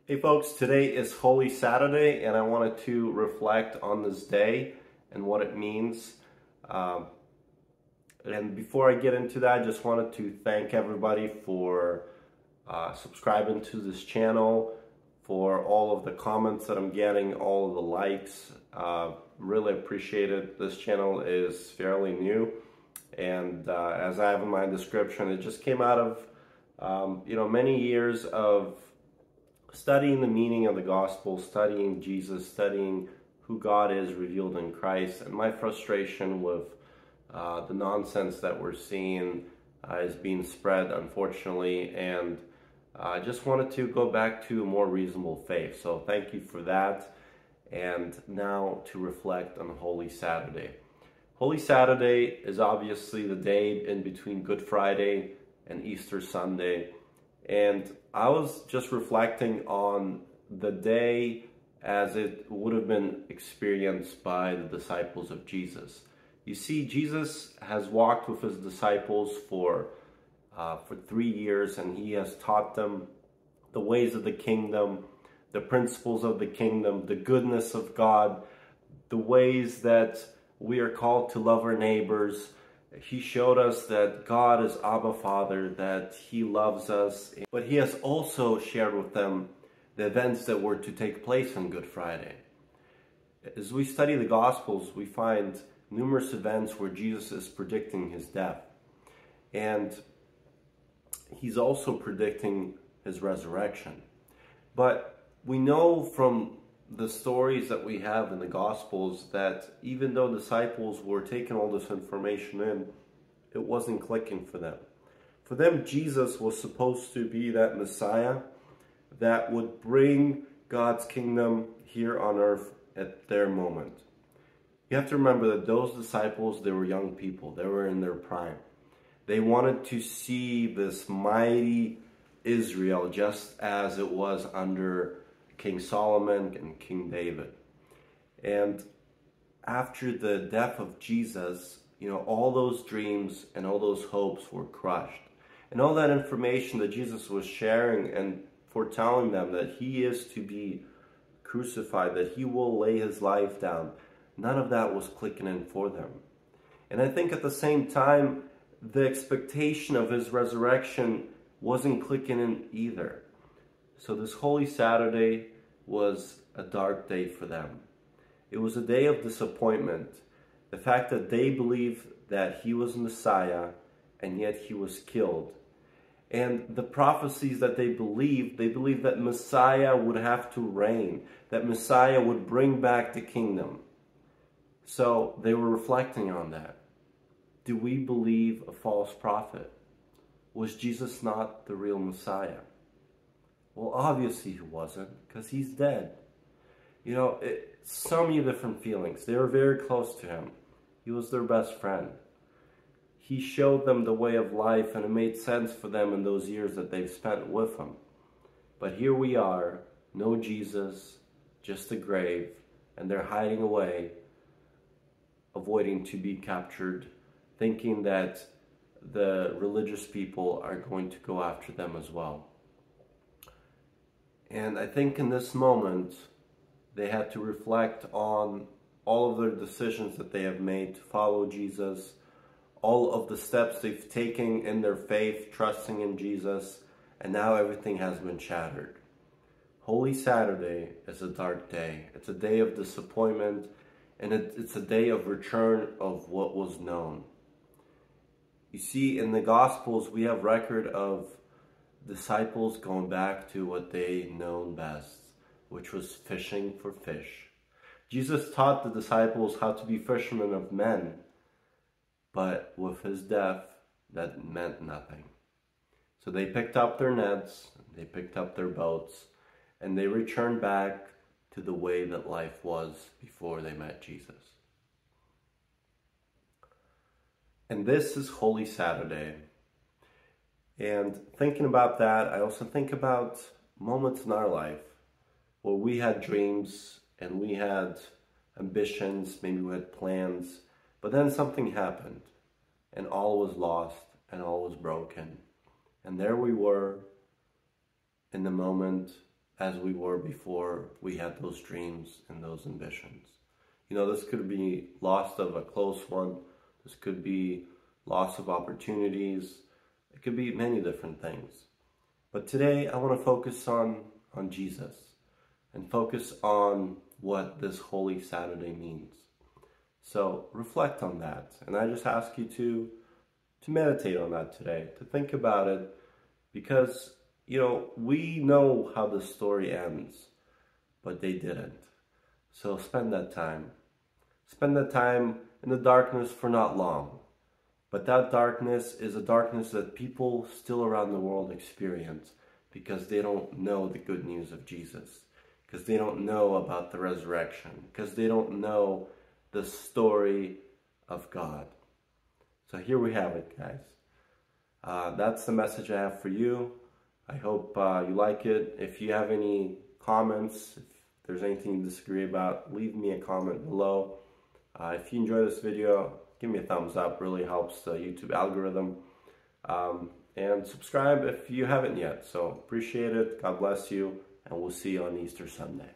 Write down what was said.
Hey folks, today is Holy Saturday and I wanted to reflect on this day and what it means. And before I get into that, I just wanted to thank everybody for subscribing to this channel, for all of the comments that I'm getting, all of the likes. Really appreciate it. This channel is fairly new, and as I have in my description, it just came out of many years of studying the meaning of the gospel, studying Jesus, studying who God is revealed in Christ, and my frustration with the nonsense that we're seeing is being spread, unfortunately, and I just wanted to go back to a more reasonable faith. So thank you for that. And now to reflect on Holy Saturday. Holy Saturday is obviously the day in between Good Friday and Easter Sunday. And I was just reflecting on the day as it would have been experienced by the disciples of Jesus. You see, Jesus has walked with his disciples for 3 years, and he has taught them the ways of the kingdom, the principles of the kingdom, the goodness of God, the ways that we are called to love our neighbors. He showed us that God is Abba Father, that he loves us, but he has also shared with them the events that were to take place on Good Friday. As we study the Gospels, we find numerous events where Jesus is predicting his death, and he's also predicting his resurrection. But we know from the stories that we have in the Gospels that even though disciples were taking all this information in, it wasn't clicking for them. For them, Jesus was supposed to be that Messiah that would bring God's kingdom here on earth at their moment. You have to remember that those disciples, they were young people. They were in their prime. They wanted to see this mighty Israel just as it was under King Solomon and King David. And after the death of Jesus, all those dreams and all those hopes were crushed. And all that information that Jesus was sharing and foretelling them that he is to be crucified, that he will lay his life down, none of that was clicking in for them. And I think at the same time, the expectation of his resurrection wasn't clicking in either. So this Holy Saturday was a dark day for them. It was a day of disappointment. The fact that they believed that he was Messiah and yet he was killed. And the prophecies that they believed that Messiah would have to reign, that Messiah would bring back the kingdom. So they were reflecting on that. Do we believe a false prophet? Was Jesus not the real Messiah? Well, obviously he wasn't, because he's dead. So many different feelings. They were very close to him. He was their best friend. He showed them the way of life, and it made sense for them in those years that they've spent with him. But here we are, no Jesus, just a grave, and they're hiding away, avoiding to be captured, thinking that the religious people are going to go after them as well. And I think in this moment, they had to reflect on all of their decisions that they have made to follow Jesus, all of the steps they've taken in their faith, trusting in Jesus, and now everything has been shattered. Holy Saturday is a dark day. It's a day of disappointment, and it's a day of return of what was known. You see, in the Gospels, we have record of disciples going back to what they known best, which was fishing for fish. Jesus taught the disciples how to be fishermen of men, but with his death, that meant nothing. So they picked up their nets, they picked up their boats, and they returned back to the way that life was before they met Jesus. And this is Holy Saturday. And thinking about that, I also think about moments in our life where we had dreams and we had ambitions, maybe we had plans, but then something happened and all was lost and all was broken. And there we were in the moment as we were before we had those dreams and those ambitions. You know, this could be loss of a close one. This could be loss of opportunities. It could be many different things. But today I want to focus on Jesus and focus on what this Holy Saturday means. So reflect on that. And I just ask you to meditate on that today, to think about it, because, you know, we know how the story ends, but they didn't. So spend that time. Spend that time in the darkness for not long. But that darkness is a darkness that people still around the world experience because they don't know the good news of Jesus, because they don't know about the resurrection, because they don't know the story of God. So here we have it, guys. That's the message I have for you. I hope you like it. If you have any comments, if there's anything you disagree about, leave me a comment below. If you enjoy this video, give me a thumbs up. Really helps the YouTube algorithm. And subscribe if you haven't yet. So appreciate it. God bless you. And we'll see you on Easter Sunday.